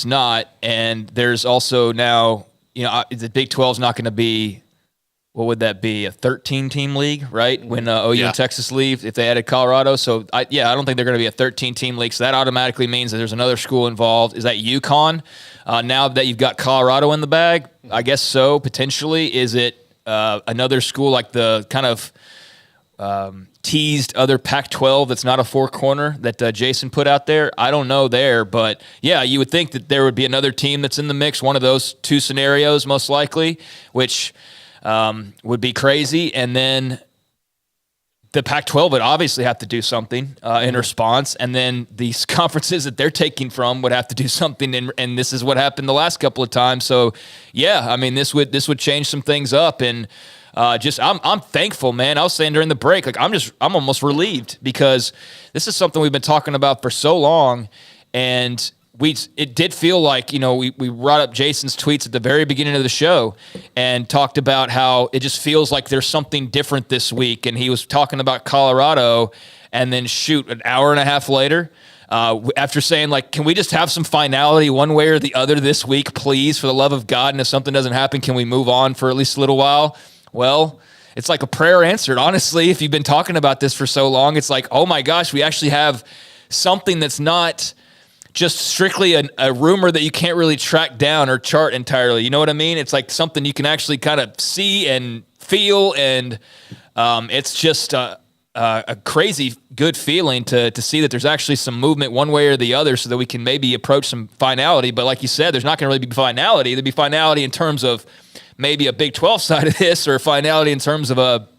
not. And there's also now, the Big 12 is not going to be, what would that be, a 13-team league, right? When OU and Texas leave, if they added Colorado. So, I don't think they're going to be a 13-team league. So that automatically means that there's another school involved. Is that UConn? Now that you've got Colorado in the bag, I guess so, potentially. Is it another school like the kind of teased other Pac-12 that's not a four-corner that Jason put out there? I don't know there, but yeah, you would think that there would be another team that's in the mix, one of those two scenarios most likely, which would be crazy. And then the Pac-12 would obviously have to do something in response, and then these conferences that they're taking from would have to do something, and this is what happened the last couple of times. So yeah, I mean, this would change some things up, and I'm thankful, man. I was saying during the break, like I'm almost relieved, because this is something we've been talking about for so long, and it did feel like, we brought up Jason's tweets at the very beginning of the show and talked about how it just feels like there's something different this week. And he was talking about Colorado, and then an hour and a half later, after saying, like, can we just have some finality one way or the other this week, please, for the love of God? And if something doesn't happen, can we move on for at least a little while? Well, it's like a prayer answered, honestly. If you've been talking about this for so long, it's like, oh my gosh, we actually have something that's not just strictly a rumor that you can't really track down or chart entirely. You know what I mean? It's like something you can actually kind of see and feel, and it's just a crazy good feeling to see that there's actually some movement one way or the other, so that we can maybe approach some finality. But like you said, there's not going to really be finality. There'll be finality in terms of maybe a Big 12 side of this, or finality in terms of a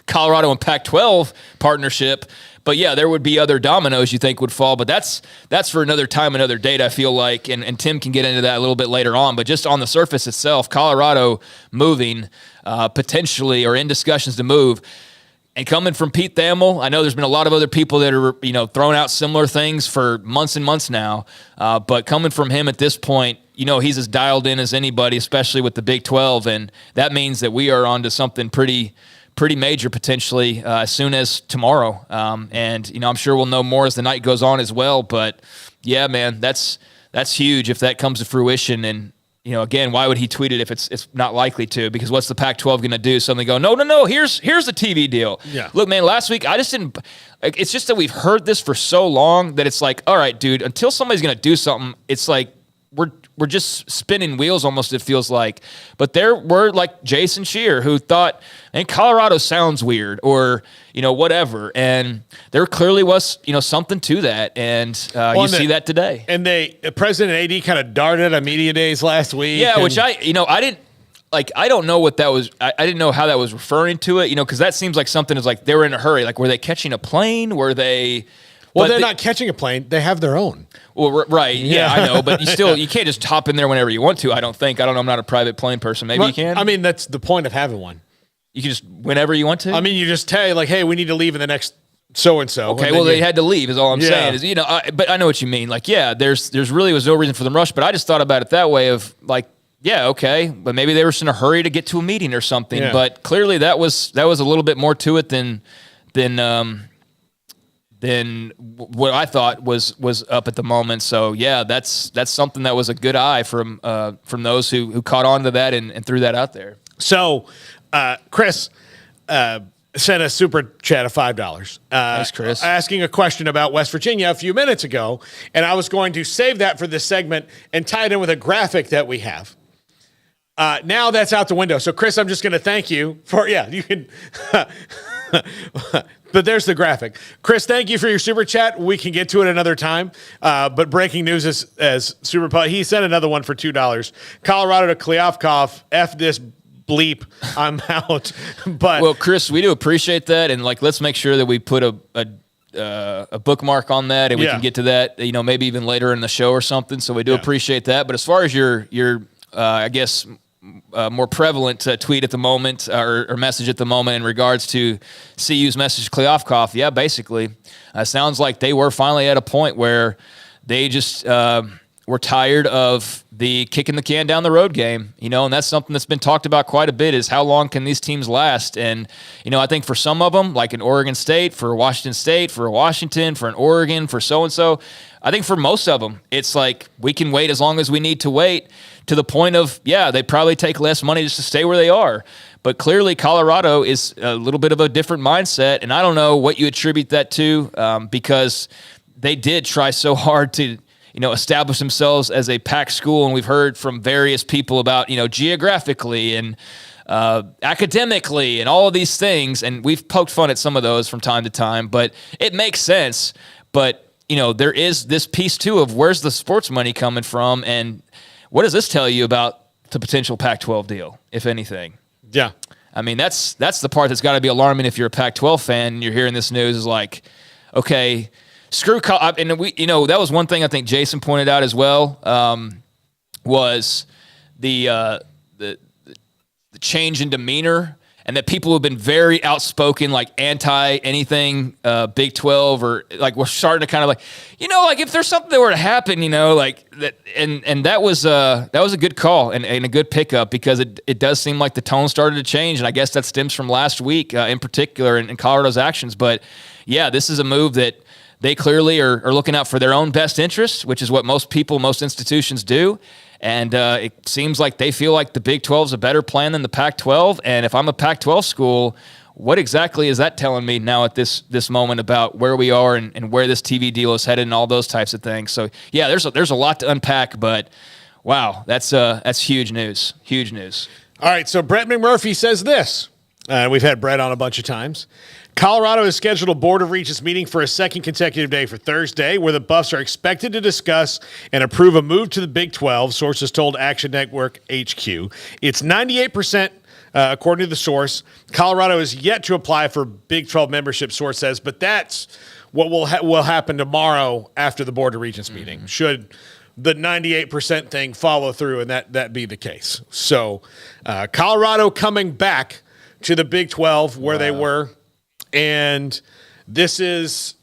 Colorado and Pac-12 partnership. But yeah, there would be other dominoes you think would fall, but that's for another time, another date, I feel like, and Tim can get into that a little bit later on. But just on the surface itself, Colorado moving potentially, or in discussions to move, and coming from Pete Thamel, I know there's been a lot of other people that are throwing out similar things for months and months now, but coming from him at this point, he's as dialed in as anybody, especially with the Big 12, and that means that we are onto something pretty major potentially as soon as tomorrow. And I'm sure we'll know more as the night goes on as well. But yeah, man, that's huge if that comes to fruition. And again, why would he tweet it if it's not likely to? Because what's the Pac-12 going to do? Suddenly go, no, here's the TV deal. Yeah. Look, man, last week I just didn't. It's just that we've heard this for so long that it's like, all right, dude, until somebody's going to do something, it's like we're just spinning wheels almost, it feels like. But there were like Jason Scheer who thought, and Colorado sounds weird, or whatever, and there clearly was something to that, and you see that today. And President AD kind of darted on media days last week. Yeah, which I didn't like. I don't know what that was. I didn't know how that was referring to it. Because that seems like something is like they were in a hurry. Like, were they catching a plane? Were they? Well, they're not catching a plane. They have their own. Well, right. Yeah, I know. But you can't just hop in there whenever you want to, I don't think. I don't know. I'm not a private plane person. Maybe you can? I mean, that's the point of having one. You can just, whenever you want to? I mean, you just tell, like, hey, we need to leave in the next so-and-so. Okay, well, they had to leave is all I'm saying. Is but I know what you mean. Like, yeah, there's really was no reason for them to rush, but I just thought about it that way of, like, yeah, okay, but maybe they were just in a hurry to get to a meeting or something. Yeah. But clearly that was a little bit more to it than what I thought was up at the moment. So yeah, that's something that was a good eye from those who caught on to that and threw that out there. So Chris sent a super chat of $5. Thanks, Chris. Asking a question about West Virginia a few minutes ago, and I was going to save that for this segment and tie it in with a graphic that we have. Now that's out the window. So Chris, I'm just going to thank you for, you can, but there's the graphic. Chris, thank you for your super chat. We can get to it another time. But breaking news is, as super, he sent another one for $2. Colorado to Kliavkoff, F this bleep, I'm out. But well, Chris, we do appreciate that, and like, let's make sure that we put a bookmark on that, and we can get to that, maybe even later in the show or something. So we do appreciate that. But as far as your I guess more prevalent tweet at the moment, or message at the moment in regards to CU's message to Kliavkoff, basically, sounds like they were finally at a point where they just we're tired of the kicking the can down the road game, and that's something that's been talked about quite a bit is how long can these teams last? And, I think for some of them, like an Oregon State, for Washington State, for Washington, for an Oregon, for so-and-so, I think for most of them, it's like we can wait as long as we need to wait to the point of, they probably take less money just to stay where they are. But clearly Colorado is a little bit of a different mindset, and I don't know what you attribute that to because they did try so hard to establish themselves as a Pac school, and we've heard from various people about, geographically and academically and all of these things, and we've poked fun at some of those from time to time, but it makes sense. But, there is this piece, too, of where's the sports money coming from, and what does this tell you about the potential Pac-12 deal, if anything? Yeah. I mean, that's the part that's got to be alarming if you're a Pac-12 fan and you're hearing this news is like, okay, screw, and we, that was one thing I think Jason pointed out as well, was the change in demeanor, and that people have been very outspoken, like anti anything Big 12, or like we're starting to kind of like, like if there's something that were to happen, like that, and that was a good call and a good pickup, because it does seem like the tone started to change, and I guess that stems from last week in particular in Colorado's actions. But yeah, this is a move that they clearly are looking out for their own best interests, which is what most institutions do. And it seems like they feel like the Big 12 is a better plan than the Pac-12. And if I'm a Pac-12 school, what exactly is that telling me now at this moment about where we are and where this TV deal is headed and all those types of things? So, yeah, there's a lot to unpack, but wow, that's huge news. Huge news. All right, so Brett McMurphy says this. We've had Brett on a bunch of times. Colorado has scheduled a Board of Regents meeting for a second consecutive day for Thursday, where the Buffs are expected to discuss and approve a move to the Big 12, sources told Action Network HQ. It's 98%, according to the source. Colorado is yet to apply for Big 12 membership, source says, but that's what will happen tomorrow after the Board of Regents meeting, should the 98% thing follow through and that be the case. So Colorado coming back to the Big 12 where they were. And this is,